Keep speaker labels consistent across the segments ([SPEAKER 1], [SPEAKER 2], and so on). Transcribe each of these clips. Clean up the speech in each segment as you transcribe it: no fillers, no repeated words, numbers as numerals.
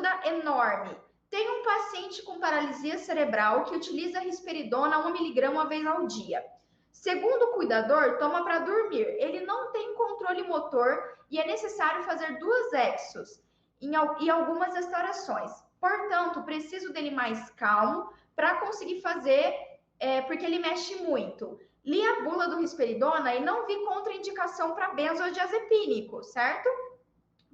[SPEAKER 1] dúvida enorme. Tem um paciente com paralisia cerebral que utiliza risperidona 1 miligrama uma vez ao dia. Segundo o cuidador, toma para dormir. Ele não tem controle motor e é necessário fazer 2 exos e algumas restaurações. Portanto, preciso dele mais calmo para conseguir fazer, porque ele mexe muito. Li a bula do risperidona e não vi contraindicação para benzodiazepínico, certo?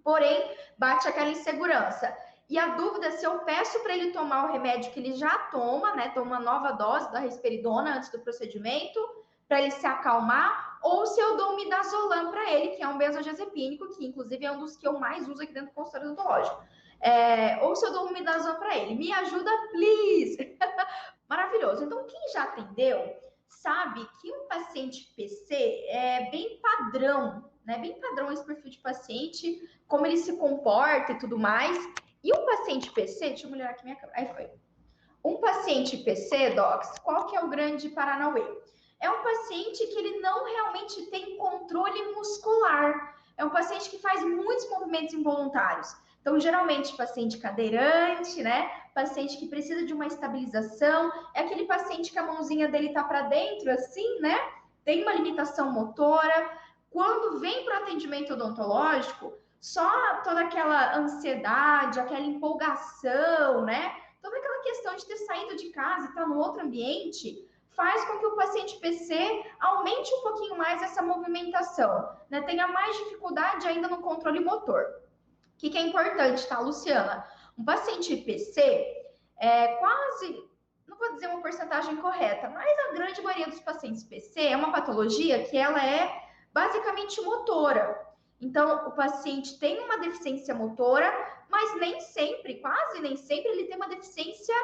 [SPEAKER 1] Porém, bate aquela insegurança. E a dúvida é se eu peço para ele tomar o remédio que ele já toma, né? Toma uma nova dose da risperidona antes do procedimento, para ele se acalmar, ou se eu dou um midazolam para ele, que é um benzodiazepínico, que inclusive é um dos que eu mais uso aqui dentro do consultório odontológico. Ou se eu dou um midazolam para ele. Me ajuda, please! Maravilhoso. Então, quem já atendeu sabe que um paciente PC é bem padrão, né? Bem padrão esse perfil de paciente, como ele se comporta e tudo mais. E um paciente PC, deixa eu melhorar aqui minha câmera. Aí foi. Um paciente PC, Docs, qual que é o grande Paranauê? É um paciente que ele não realmente tem controle muscular. É um paciente que faz muitos movimentos involuntários. Então, geralmente, paciente cadeirante, né? Paciente que precisa de uma estabilização. É aquele paciente que a mãozinha dele tá para dentro, assim, né? Tem uma limitação motora. Quando vem para o atendimento odontológico, só toda aquela ansiedade, aquela empolgação, né? Toda aquela questão de ter saído de casa e estar no outro ambiente faz com que o paciente PC aumente um pouquinho mais essa movimentação, né? Tenha mais dificuldade ainda no controle motor. O que é importante, tá, Luciana? Um paciente PC quase, não vou dizer uma porcentagem correta, mas a grande maioria dos pacientes PC é uma patologia que ela é basicamente motora. Então, o paciente tem uma deficiência motora, mas nem sempre, quase nem sempre, ele tem uma deficiência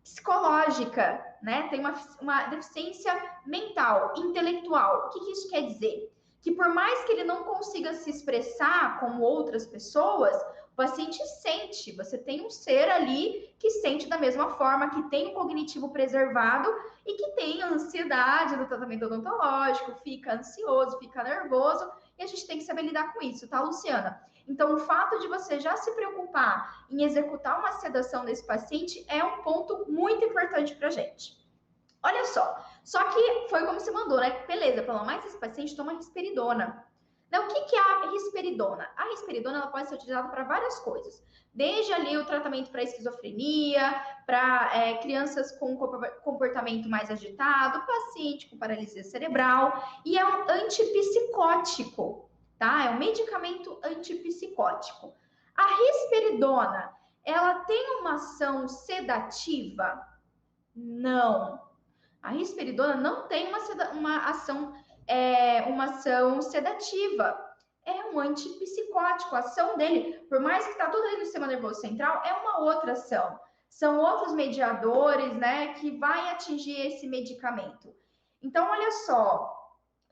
[SPEAKER 1] psicológica, né? Tem uma deficiência mental, intelectual. O que isso quer dizer? Que por mais que ele não consiga se expressar como outras pessoas, o paciente sente. Você tem um ser ali que sente da mesma forma, que tem o cognitivo preservado e que tem a ansiedade no tratamento odontológico, fica ansioso, fica nervoso, e a gente tem que saber lidar com isso, tá, Luciana? Então, o fato de você já se preocupar em executar uma sedação desse paciente é um ponto muito importante para a gente. Olha só que foi como você mandou, né? Beleza, falou, mas esse paciente toma risperidona. Então, o que é a risperidona? A risperidona ela pode ser utilizada para várias coisas. Desde ali o tratamento para esquizofrenia, para crianças com comportamento mais agitado, paciente com paralisia cerebral, e é um antipsicótico, tá? É um medicamento antipsicótico. A risperidona, ela tem uma ação sedativa? Não. A risperidona não tem uma ação sedativa. É um antipsicótico. A ação dele, por mais que está tudo ali no sistema nervoso central, é uma outra ação. São outros mediadores, né, que vai atingir esse medicamento. Então, olha só,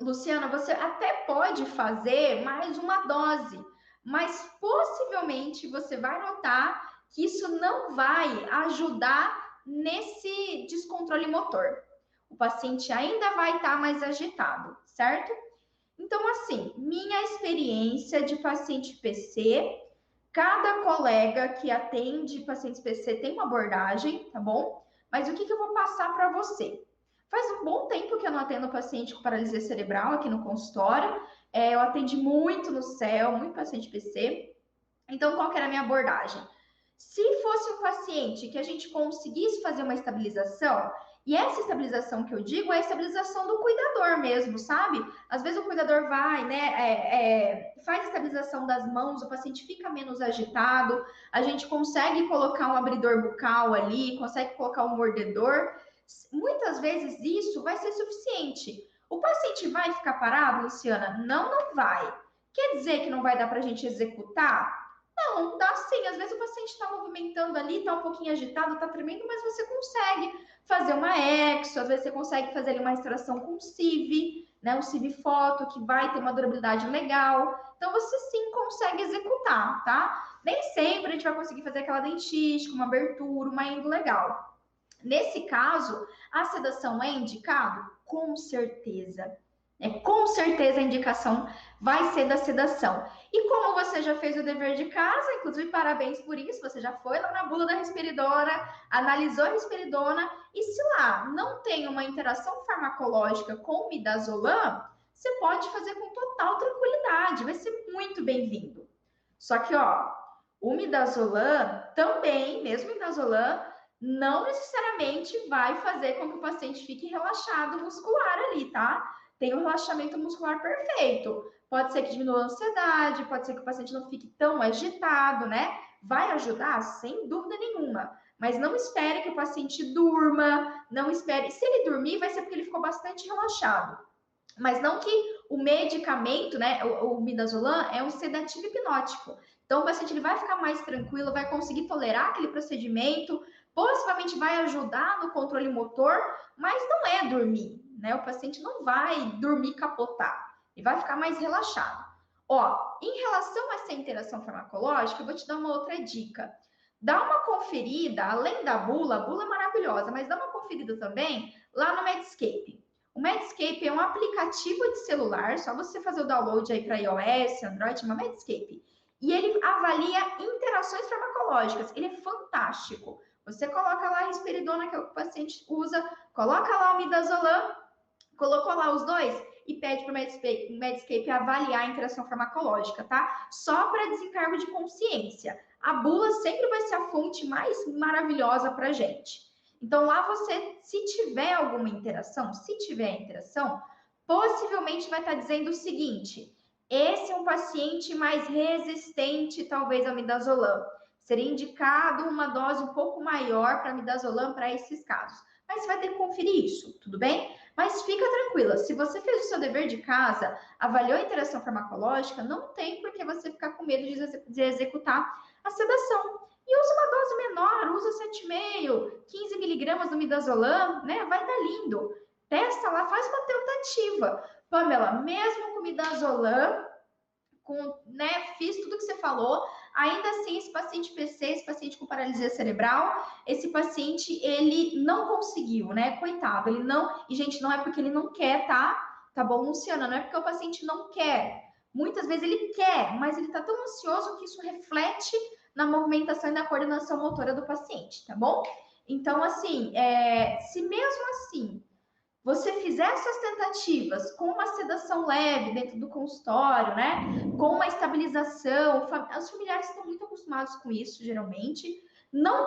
[SPEAKER 1] Luciana, você até pode fazer mais uma dose, mas possivelmente você vai notar que isso não vai ajudar nesse descontrole motor. O paciente ainda vai estar mais agitado, certo? Então, assim, minha experiência de paciente PC, cada colega que atende pacientes PC tem uma abordagem, tá bom? Mas o que eu vou passar para você? Faz um bom tempo que eu não atendo paciente com paralisia cerebral aqui no consultório. Eu atendi muito no CEL, muito paciente PC. Então, qual que era a minha abordagem? Se fosse um paciente que a gente conseguisse fazer uma estabilização, e essa estabilização que eu digo é a estabilização do cuidador mesmo, sabe? Às vezes o cuidador vai, né, faz a estabilização das mãos, o paciente fica menos agitado, a gente consegue colocar um abridor bucal ali, consegue colocar um mordedor. Muitas vezes isso vai ser suficiente. O paciente vai ficar parado, Luciana? Não vai. Quer dizer que não vai dar para a gente executar? Não, dá sim. Às vezes o paciente está movimentando ali, está um pouquinho agitado, está tremendo, mas você consegue fazer uma exo, às vezes você consegue fazer ali uma extração com CIV, né? Um CIV foto, que vai ter uma durabilidade legal. Então você sim consegue executar, tá? Nem sempre a gente vai conseguir fazer aquela dentística, uma abertura, uma endo legal. Nesse caso, a sedação é indicado? Com certeza. Com certeza a indicação vai ser da sedação. E como você já fez o dever de casa, inclusive parabéns por isso, você já foi lá na bula da risperidona, analisou a risperidona, e se lá não tem uma interação farmacológica com o midazolam, você pode fazer com total tranquilidade, vai ser muito bem-vindo. Só que, ó, o midazolam também, mesmo o midazolam, não necessariamente vai fazer com que o paciente fique relaxado muscular ali, tá? Tem um relaxamento muscular perfeito. Pode ser que diminua a ansiedade, pode ser que o paciente não fique tão agitado, né? Vai ajudar, sem dúvida nenhuma. Mas não espere que o paciente durma, não espere. Se ele dormir, vai ser porque ele ficou bastante relaxado. Mas não que o medicamento, né, o midazolam é um sedativo hipnótico. Então, o paciente ele vai ficar mais tranquilo, vai conseguir tolerar aquele procedimento, possivelmente vai ajudar no controle motor, mas não é dormir, né? O paciente não vai dormir capotar, ele vai ficar mais relaxado. Ó, em relação a essa interação farmacológica, eu vou te dar uma outra dica. Dá uma conferida, além da bula, a bula é maravilhosa, mas dá uma conferida também lá no Medscape. O Medscape é um aplicativo de celular, só você fazer o download aí para iOS, Android, chama Medscape. E ele avalia interações farmacológicas. Ele é fantástico. Você coloca lá a risperidona, que é o que o paciente usa, coloca lá o midazolam, colocou lá os dois e pede para o Medscape avaliar a interação farmacológica, tá? Só para desencargo de consciência. A bula sempre vai ser a fonte mais maravilhosa para gente. Então, lá você, se tiver alguma interação, possivelmente vai estar dizendo o seguinte: esse é um paciente mais resistente, talvez, ao midazolam. Seria indicado uma dose um pouco maior para midazolam para esses casos. Mas você vai ter que conferir isso, tudo bem? Mas fica tranquila, se você fez o seu dever de casa, avaliou a interação farmacológica, não tem por que você ficar com medo de executar a sedação. E usa uma dose menor, usa 7,5, 15 miligramas do midazolam, né? Vai dar lindo. Testa lá, faz uma tentativa. Pamela, mesmo com midazolam, né, fiz tudo que você falou, ainda assim esse paciente PC, esse paciente com paralisia cerebral, esse paciente, ele não conseguiu, né, coitado, ele não, e gente, não é porque ele não quer, tá bom, Luciana, não é porque o paciente não quer, muitas vezes ele quer, mas ele tá tão ansioso que isso reflete na movimentação e na coordenação motora do paciente, tá bom? Então, assim, se mesmo assim você fizer essas tentativas com uma sedação leve dentro do consultório, né? Com uma estabilização, os familiares estão muito acostumados com isso, geralmente. Não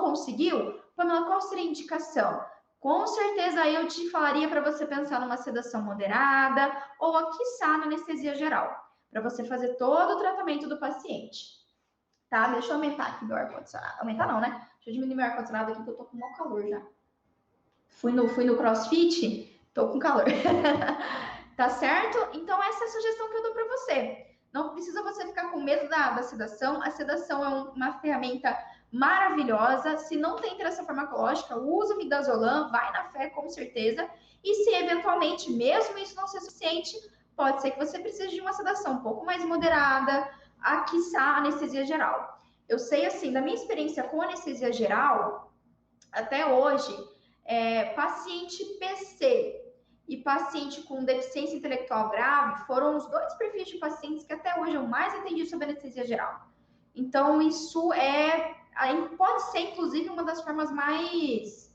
[SPEAKER 1] conseguiu? Pamela, qual seria a indicação? Com certeza eu te falaria para você pensar numa sedação moderada ou, quiçá, na anestesia geral, para você fazer todo o tratamento do paciente. Tá? Deixa eu aumentar aqui meu ar-condicionado. Aumentar não, né? Deixa eu diminuir meu ar-condicionado aqui que eu tô com mau calor já. Fui no CrossFit, tô com calor. Tá certo? Então, essa é a sugestão que eu dou para você. Não precisa você ficar com medo da sedação. A sedação é uma ferramenta maravilhosa. Se não tem interação farmacológica, usa o midazolam, vai na fé, com certeza. E se eventualmente, mesmo isso não ser suficiente, pode ser que você precise de uma sedação um pouco mais moderada, quiçá anestesia geral. Eu sei, assim, da minha experiência com anestesia geral, até hoje, paciente PC e paciente com deficiência intelectual grave foram os dois perfis de pacientes que até hoje eu mais atendi sobre anestesia geral. Então, isso pode ser, inclusive, uma das formas mais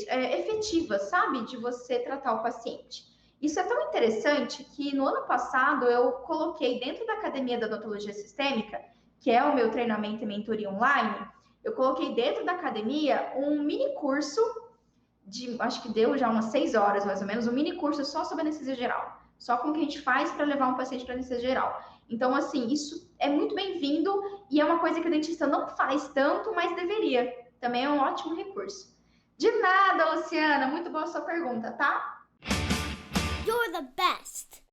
[SPEAKER 1] efetivas, sabe, de você tratar o paciente. Isso é tão interessante que no ano passado eu coloquei dentro da Academia da Odontologia Sistêmica, que é o meu treinamento e mentoria online, eu coloquei dentro da academia um mini curso acho que deu já umas 6 horas mais ou menos, um mini curso só sobre anestesia geral, só com o que a gente faz para levar um paciente para anestesia geral. Então, assim, isso é muito bem-vindo e é uma coisa que o dentista não faz tanto, mas deveria. Também é um ótimo recurso. De nada, Luciana, muito boa a sua pergunta, tá?
[SPEAKER 2] You're the best!